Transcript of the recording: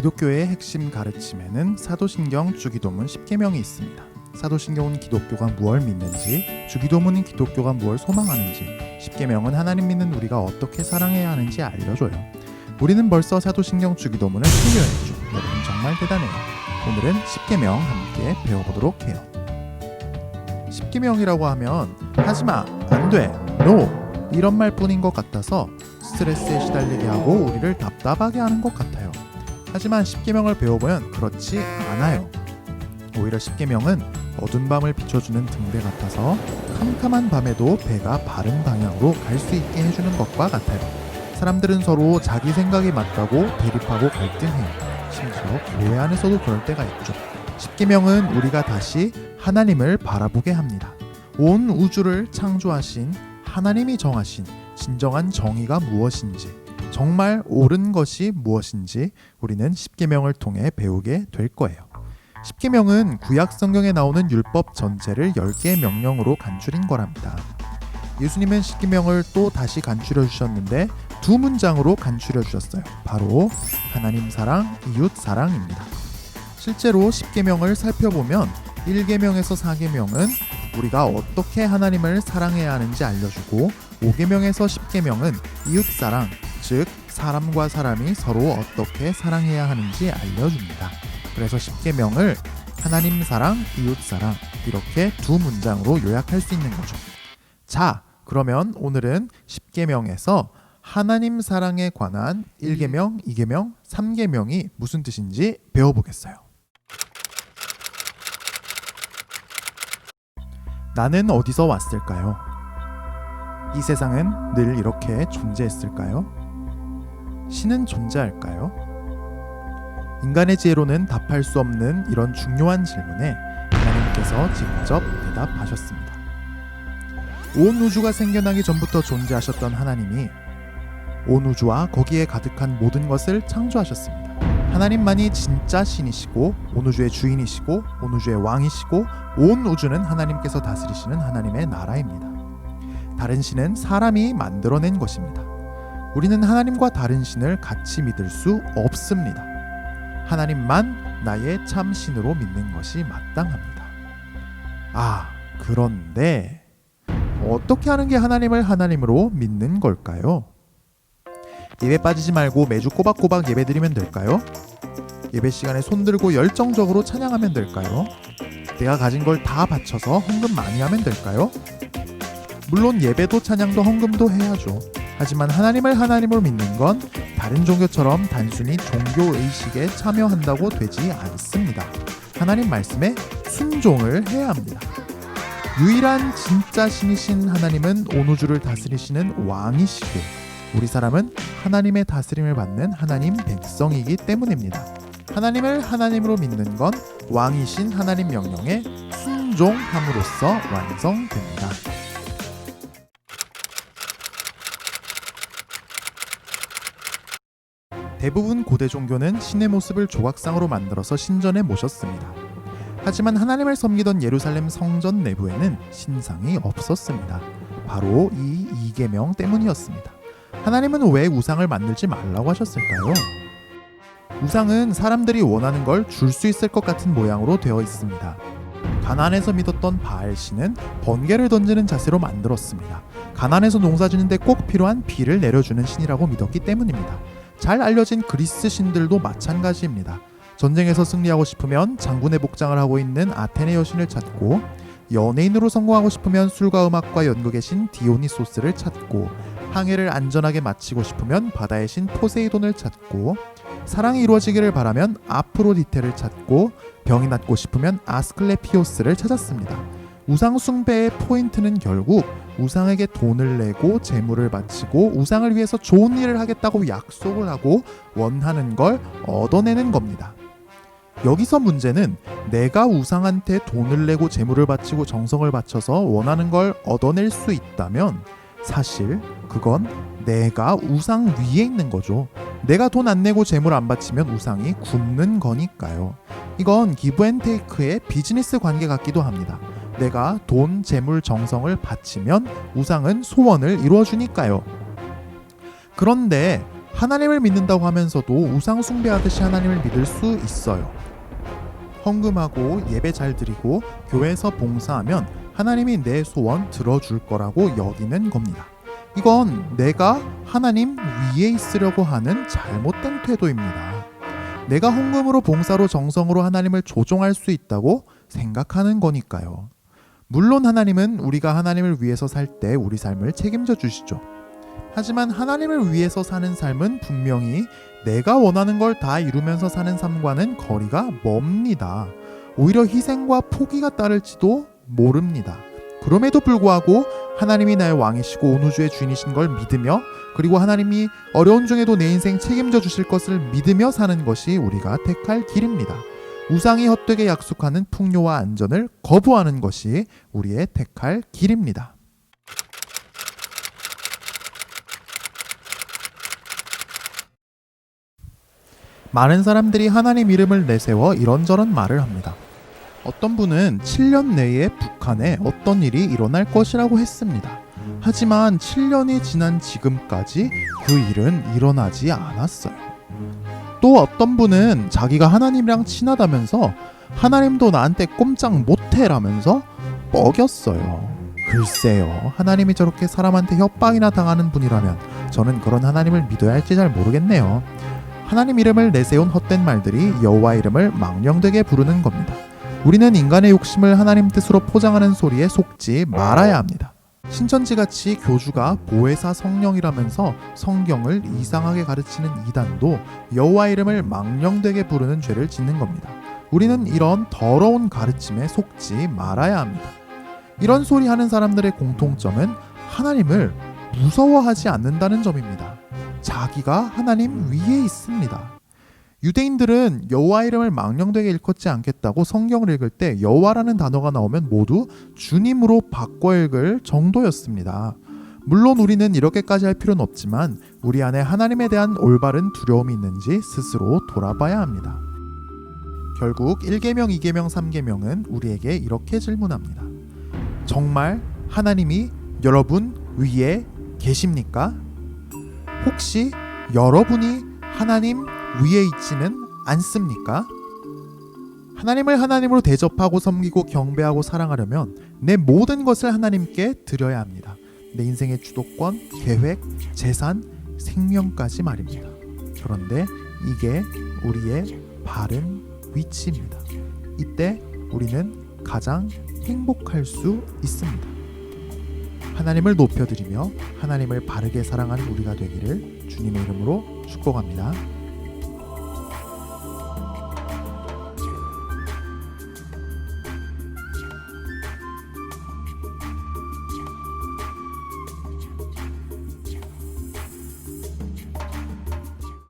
기독교의 핵심 가르침에는 사도신경, 주기도문, 십계명이 있습니다. 사도신경은 기독교가 무엇을 믿는지, 주기도문은 기독교가 무엇을 소망하는지, 십계명은 하나님 믿는 우리가 어떻게 사랑해야 하는지 알려줘요. 우리는 벌써 사도신경, 주기도문을 신뢰했죠. 여러분 정말 대단해요. 오늘은 십계명 함께 배워보도록 해요. 십계명이라고 하면 하지마, 안돼, NO 이런 말뿐인 것 같아서 스트레스에 시달리게 하고 우리를 답답하게 하는 것 같아요. 하지만 십계명을 배워보면 그렇지 않아요. 오히려 십계명은 어두운 밤을 비춰주는 등대 같아서 캄캄한 밤에도 배가 바른 방향으로 갈 수 있게 해주는 것과 같아요. 사람들은 서로 자기 생각이 맞다고 대립하고 갈등해요. 심지어 교회 안에서도 그럴 때가 있죠. 십계명은 우리가 다시 하나님을 바라보게 합니다. 온 우주를 창조하신 하나님이 정하신 진정한 정의가 무엇인지, 정말 옳은 것이 무엇인지 우리는 십계명을 통해 배우게 될 거예요. 십계명은 구약 성경에 나오는 율법 전체를 10개의 명령으로 간추린 거랍니다. 예수님은 십계명을 또 다시 간추려 주셨는데 두 문장으로 간추려 주셨어요. 바로 하나님 사랑, 이웃 사랑입니다. 실제로 십계명을 살펴보면 1계명에서 4계명은 우리가 어떻게 하나님을 사랑해야 하는지 알려주고 5계명에서 10계명은 이웃 사랑, 즉 사람과 사람이 서로 어떻게 사랑해야 하는지 알려줍니다. 그래서 십계명을 하나님 사랑, 이웃 사랑 이렇게 두 문장으로 요약할 수 있는 거죠. 자, 그러면 오늘은 십계명에서 하나님 사랑에 관한 1계명, 2계명, 3계명이 무슨 뜻인지 배워보겠어요. 나는 어디서 왔을까요? 이 세상은 늘 이렇게 존재했을까요? 신은 존재할까요? 인간의 지혜로는 답할 수 없는 이런 중요한 질문에 하나님께서 직접 대답하셨습니다. 온 우주가 생겨나기 전부터 존재하셨던 하나님이 온 우주와 거기에 가득한 모든 것을 창조하셨습니다. 하나님만이 진짜 신이시고 온 우주의 주인이시고 온 우주의 왕이시고 온 우주는 하나님께서 다스리시는 하나님의 나라입니다. 다른 신은 사람이 만들어낸 것입니다. 우리는 하나님과 다른 신을 같이 믿을 수 없습니다. 하나님만 나의 참 신으로 믿는 것이 마땅합니다. 그런데 어떻게 하는 게 하나님을 하나님으로 믿는 걸까요? 예배 빠지지 말고 매주 꼬박꼬박 예배 드리면 될까요? 예배 시간에 손들고 열정적으로 찬양하면 될까요? 내가 가진 걸 다 바쳐서 헌금 많이 하면 될까요? 물론 예배도 찬양도 헌금도 해야죠. 하지만 하나님을 하나님으로 믿는 건 다른 종교처럼 단순히 종교의식에 참여한다고 되지 않습니다. 하나님 말씀에 순종을 해야 합니다. 유일한 진짜 신이신 하나님은 온 우주를 다스리시는 왕이시고 우리 사람은 하나님의 다스림을 받는 하나님 백성이기 때문입니다. 하나님을 하나님으로 믿는 건 왕이신 하나님 명령에 순종함으로써 완성됩니다. 대부분 고대 종교는 신의 모습을 조각상으로 만들어서 신전에 모셨습니다. 하지만 하나님을 섬기던 예루살렘 성전 내부에는 신상이 없었습니다. 바로 이 2계명 때문이었습니다. 하나님은 왜 우상을 만들지 말라고 하셨을까요? 우상은 사람들이 원하는 걸 줄 수 있을 것 같은 모양으로 되어 있습니다. 가나안에서 믿었던 바알신은 번개를 던지는 자세로 만들었습니다. 가나안에서 농사짓는데 꼭 필요한 비를 내려주는 신이라고 믿었기 때문입니다. 잘 알려진 그리스 신들도 마찬가지입니다. 전쟁에서 승리하고 싶으면 장군의 복장을 하고 있는 아테네 여신을 찾고, 연예인으로 성공하고 싶으면 술과 음악과 연극의 신 디오니소스를 찾고, 항해를 안전하게 마치고 싶으면 바다의 신 포세이돈을 찾고, 사랑이 이루어지기를 바라면 아프로디테를 찾고, 병이 낫고 싶으면 아스클레피오스를 찾았습니다. 우상 숭배의 포인트는 결국 우상에게 돈을 내고 재물을 바치고 우상을 위해서 좋은 일을 하겠다고 약속을 하고 원하는 걸 얻어내는 겁니다. 여기서 문제는 내가 우상한테 돈을 내고 재물을 바치고 정성을 바쳐서 원하는 걸 얻어낼 수 있다면 사실 그건 내가 우상 위에 있는 거죠. 내가 돈 안 내고 재물 안 바치면 우상이 굶는 거니까요. 이건 기브앤테이크의 비즈니스 관계 같기도 합니다. 내가 돈, 재물, 정성을 바치면 우상은 소원을 이루어주니까요. 그런데 하나님을 믿는다고 하면서도 우상 숭배하듯이 하나님을 믿을 수 있어요. 헌금하고 예배 잘 드리고 교회에서 봉사하면 하나님이 내 소원 들어줄 거라고 여기는 겁니다. 이건 내가 하나님 위에 있으려고 하는 잘못된 태도입니다. 내가 헌금으로 봉사로 정성으로 하나님을 조종할 수 있다고 생각하는 거니까요. 물론 하나님은 우리가 하나님을 위해서 살 때 우리 삶을 책임져 주시죠. 하지만 하나님을 위해서 사는 삶은 분명히 내가 원하는 걸 다 이루면서 사는 삶과는 거리가 멉니다. 오히려 희생과 포기가 따를지도 모릅니다. 그럼에도 불구하고 하나님이 나의 왕이시고 온 우주의 주인이신 걸 믿으며, 그리고 하나님이 어려운 중에도 내 인생 책임져 주실 것을 믿으며 사는 것이 우리가 택할 길입니다. 우상이 헛되게 약속하는 풍요와 안전을 거부하는 것이 우리의 택할 길입니다. 많은 사람들이 하나님 이름을 내세워 이런저런 말을 합니다. 어떤 분은 7년 내에 북한에 어떤 일이 일어날 것이라고 했습니다. 하지만 7년이 지난 지금까지 그 일은 일어나지 않았어요. 또 어떤 분은 자기가 하나님이랑 친하다면서 하나님도 나한테 꼼짝 못해라면서 뻐겼어요. 글쎄요, 하나님이 저렇게 사람한테 협박이나 당하는 분이라면 저는 그런 하나님을 믿어야 할지 잘 모르겠네요. 하나님 이름을 내세운 헛된 말들이 여호와 이름을 망령되게 부르는 겁니다. 우리는 인간의 욕심을 하나님 뜻으로 포장하는 소리에 속지 말아야 합니다. 신천지같이 교주가 보혜사 성령이라면서 성경을 이상하게 가르치는 이단도 여호와 이름을 망령되게 부르는 죄를 짓는 겁니다. 우리는 이런 더러운 가르침에 속지 말아야 합니다. 이런 소리 하는 사람들의 공통점은 하나님을 무서워하지 않는다는 점입니다. 자기가 하나님 위에 있습니다. 유대인들은 여호와 이름을 망령되게 일컫지 않겠다고 성경을 읽을 때 여호와라는 단어가 나오면 모두 주님으로 바꿔 읽을 정도였습니다. 물론 우리는 이렇게까지 할 필요는 없지만 우리 안에 하나님에 대한 올바른 두려움이 있는지 스스로 돌아봐야 합니다. 결국 1계명, 2계명, 3계명은 우리에게 이렇게 질문합니다. 정말 하나님이 여러분 위에 계십니까? 혹시 여러분이 하나님 위에 있지는 않습니까? 하나님을 하나님으로 대접하고 섬기고 경배하고 사랑하려면 내 모든 것을 하나님께 드려야 합니다. 내 인생의 주도권, 계획, 재산, 생명까지 말입니다. 그런데 이게 우리의 바른 위치입니다. 이때 우리는 가장 행복할 수 있습니다. 하나님을 높여드리며 하나님을 바르게 사랑하는 우리가 되기를 주님의 이름으로 축복합니다.